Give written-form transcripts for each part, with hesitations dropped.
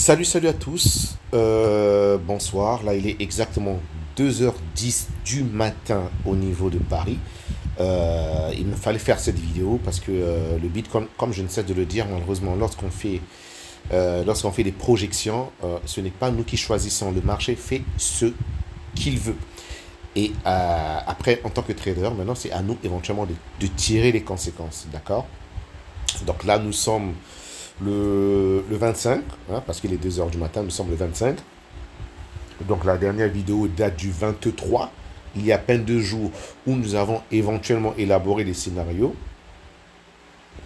Salut à tous. Bonsoir. Là, il est exactement 2h10 du matin au niveau de Paris. Il me fallait faire cette vidéo parce que le Bitcoin, comme je ne cesse de le dire, malheureusement, lorsqu'on fait des projections, ce n'est pas nous qui choisissons. Le marché fait ce qu'il veut. Et après, en tant que trader, maintenant, c'est à nous éventuellement de tirer les conséquences. D'accord? Donc là, nous sommes le 25, hein, parce qu'il est 2 heures du matin, nous sommes le 25. Donc la dernière vidéo date du 23, il y a à peine 2 jours, où nous avons éventuellement élaboré des scénarios.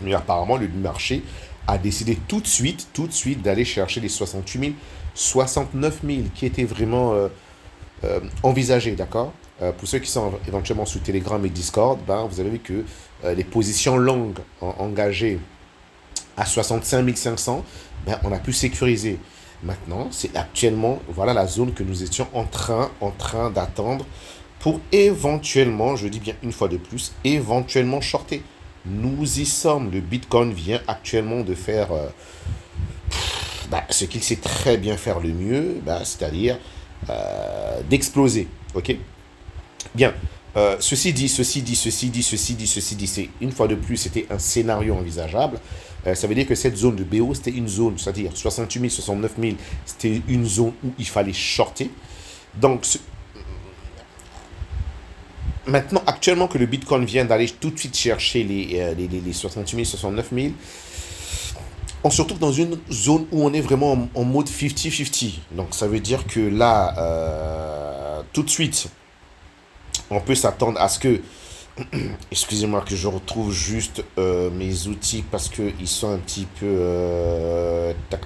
Mais apparemment, le marché a décidé tout de suite d'aller chercher les 68 000, 69 000, qui étaient vraiment envisagés, d'accord. Pour ceux qui sont éventuellement sous Telegram et Discord, ben, vous avez vu que les positions longues engagées à 65 500, ben, on a pu sécuriser. Maintenant, c'est actuellement, voilà la zone que nous étions en train d'attendre pour éventuellement, je dis bien une fois de plus, éventuellement shorter. Nous y sommes. Le Bitcoin vient actuellement de faire ce qu'il sait très bien faire le mieux, c'est-à-dire d'exploser. Ok. Bien. Ceci dit, c'est une fois de plus, c'était un scénario envisageable. Ça veut dire que cette zone de BO, c'était une zone, c'est-à-dire 68 000, 69 000, c'était une zone où il fallait shorter. Donc, maintenant, actuellement que le Bitcoin vient d'aller tout de suite chercher les 68 000, 69 000, on se retrouve dans une zone où on est vraiment en mode 50-50. Donc, ça veut dire que là, tout de suite, on peut s'attendre à ce que, excusez-moi que je retrouve juste mes outils parce qu'ils sont un petit peu, tac.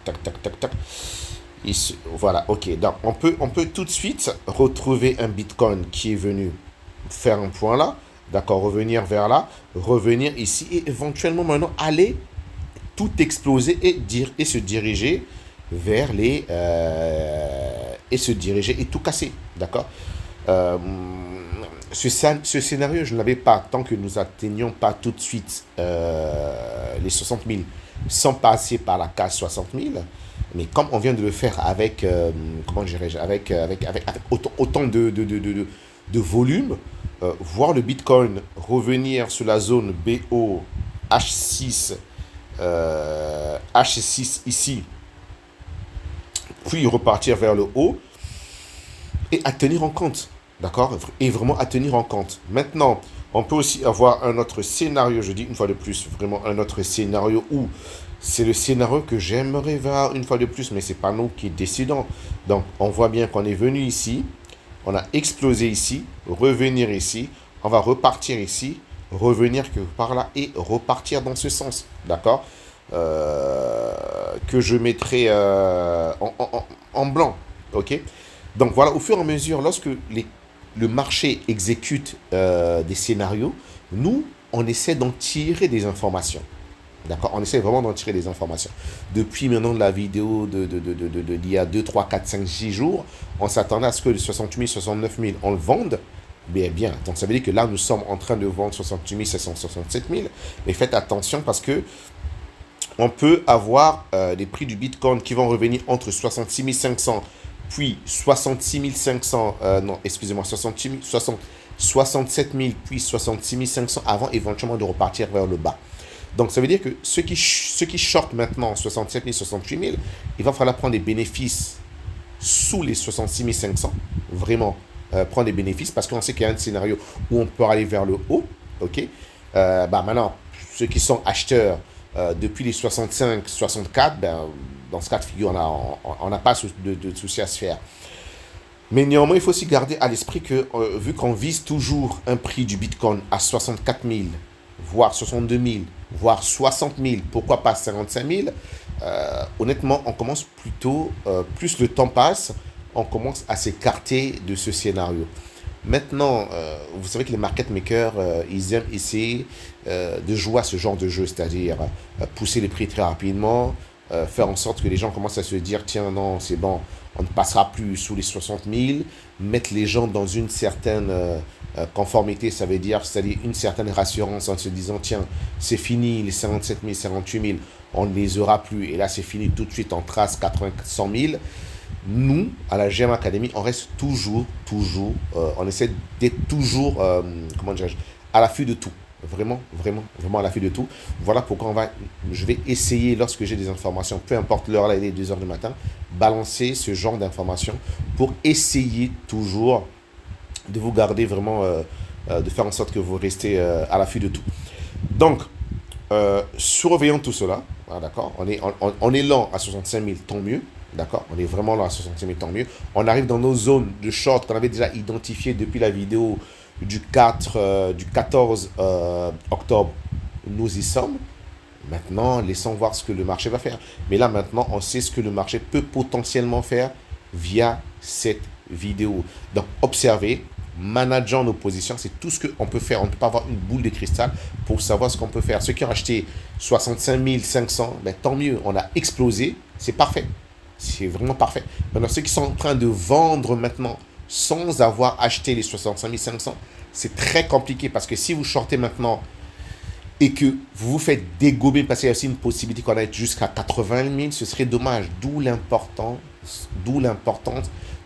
Voilà, ok. Donc on peut tout de suite retrouver un Bitcoin qui est venu faire un point là, d'accord, revenir vers là, revenir ici et éventuellement maintenant aller tout exploser et se diriger vers et se diriger et tout casser, d'accord. Euh, ce scénario, je ne l'avais pas tant que nous atteignions pas tout de suite les 60 000 sans passer par la case 60 000. Mais comme on vient de le faire avec, comment dirais-je, avec autant de volume, voir le Bitcoin revenir sur la zone BO H6, H6 ici, puis repartir vers le haut, et à tenir en compte. D'accord. Et vraiment à tenir en compte. Maintenant, on peut aussi avoir un autre scénario, je dis une fois de plus, vraiment un autre scénario où c'est le scénario que j'aimerais voir une fois de plus, mais c'est pas nous qui décidons. Donc, on voit bien qu'on est venu ici, on a explosé ici, revenir ici, on va repartir ici, revenir que par là et repartir dans ce sens. D'accord. Que je mettrai en blanc. Ok. Donc voilà, au fur et à mesure, lorsque le marché exécute des scénarios, nous, on essaie d'en tirer des informations. D'accord. On essaie vraiment d'en tirer des informations. Depuis maintenant la vidéo d'il y a 2, 3, 4, 5, 6 jours, on s'attendait à ce que les 68 000, 69 000, on le vende. Mais bien, donc ça veut dire que là, nous sommes en train de vendre 68 000, 767 000. Mais faites attention parce que on peut avoir des prix du Bitcoin qui vont revenir entre 66 500 puis 66 500, non, excusez-moi, 67 000, puis 66 500 avant éventuellement de repartir vers le bas. Donc, ça veut dire que ceux qui shortent maintenant 67 000, 68 000, il va falloir prendre des bénéfices sous les 66 500, vraiment prendre des bénéfices parce qu'on sait qu'il y a un scénario où on peut aller vers le haut, ok. Maintenant, ceux qui sont acheteurs depuis les 65, 64, ben, dans ce cas de figure, on n'a pas de souci à se faire. Mais néanmoins, il faut aussi garder à l'esprit que, vu qu'on vise toujours un prix du Bitcoin à 64 000, voire 62 000, voire 60 000, pourquoi pas 55 000, honnêtement, on commence plutôt, plus le temps passe, on commence à s'écarter de ce scénario. Maintenant, vous savez que les market makers, ils aiment essayer de jouer à ce genre de jeu, c'est-à-dire pousser les prix très rapidement, faire en sorte que les gens commencent à se dire, tiens, non, c'est bon, on ne passera plus sous les 60 000, mettre les gens dans une certaine Conformité, ça veut dire, c'est-à-dire une certaine rassurance en se disant, tiens, c'est fini, les 57 000, 58 000, on ne les aura plus. Et là, c'est fini tout de suite, on trace 80, 100 000. Nous, à la GM Academy, on reste toujours, on essaie d'être toujours, comment dirais-je, à l'affût de tout. Vraiment, vraiment, vraiment à l'affût de tout. Voilà pourquoi je vais essayer, lorsque j'ai des informations, peu importe l'heure, là, il est 2 heures du matin, balancer ce genre d'informations pour essayer toujours de vous garder vraiment, de faire en sorte que vous restez à l'affût de tout. Donc, surveillons tout cela, hein, d'accord, on est lent à 65 000, tant mieux. D'accord, on est vraiment là à 65 000, tant mieux. On arrive dans nos zones de short qu'on avait déjà identifiées depuis la vidéo du 14 octobre. Nous y sommes. Maintenant, laissons voir ce que le marché va faire. Mais là, maintenant, on sait ce que le marché peut potentiellement faire via cette vidéo. Donc, observez, manageant nos positions, c'est tout ce qu'on peut faire. On ne peut pas avoir une boule de cristal pour savoir ce qu'on peut faire. Ceux qui ont acheté 65 500, ben, tant mieux, on a explosé, c'est parfait. C'est vraiment parfait. Maintenant, ceux qui sont en train de vendre maintenant sans avoir acheté les 65 500, c'est très compliqué parce que si vous shortez maintenant et que vous vous faites dégommer parce qu'il y a aussi une possibilité qu'on aille jusqu'à 80 000, ce serait dommage. D'où l'importance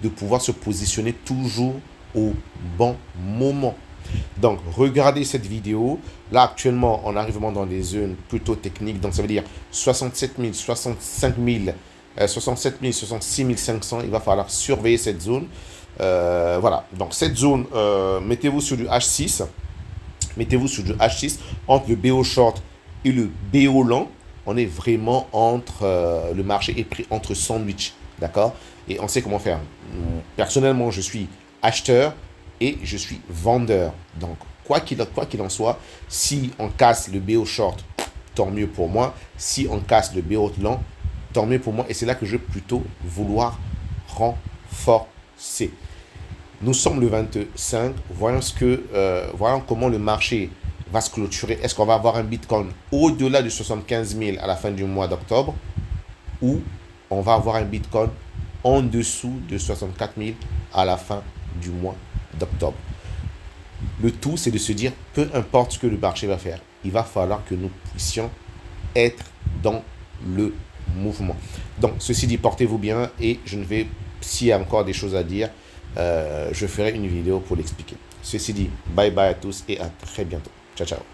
de pouvoir se positionner toujours au bon moment. Donc, regardez cette vidéo. Là, actuellement, on arrive vraiment dans des zones plutôt techniques. Donc, ça veut dire 67 000, 65 000, 67 000, 66 500. Il va falloir surveiller cette zone. Voilà. Donc, cette zone, mettez-vous sur du H6. Mettez-vous sur du H6 entre le BO short et le BO long. On est vraiment entre, le marché est pris entre sandwich. D'accord? Et on sait comment faire. Personnellement, je suis acheteur et je suis vendeur. Donc, quoi qu'il en soit, si on casse le BO short, tant mieux pour moi. Si on casse le BO long, tant mieux pour moi. Et c'est là que je vais plutôt vouloir renforcer. Nous sommes le 25. Voyons comment le marché va se clôturer. Est-ce qu'on va avoir un Bitcoin au-delà de 75 000 à la fin du mois d'octobre ou on va avoir un Bitcoin en dessous de 64 000 à la fin du mois d'octobre. Le tout, c'est de se dire, peu importe ce que le marché va faire, il va falloir que nous puissions être dans le mouvement. Donc, ceci dit, portez-vous bien et s'il y a encore des choses à dire, je ferai une vidéo pour l'expliquer. Ceci dit, bye bye à tous et à très bientôt. Ciao, ciao.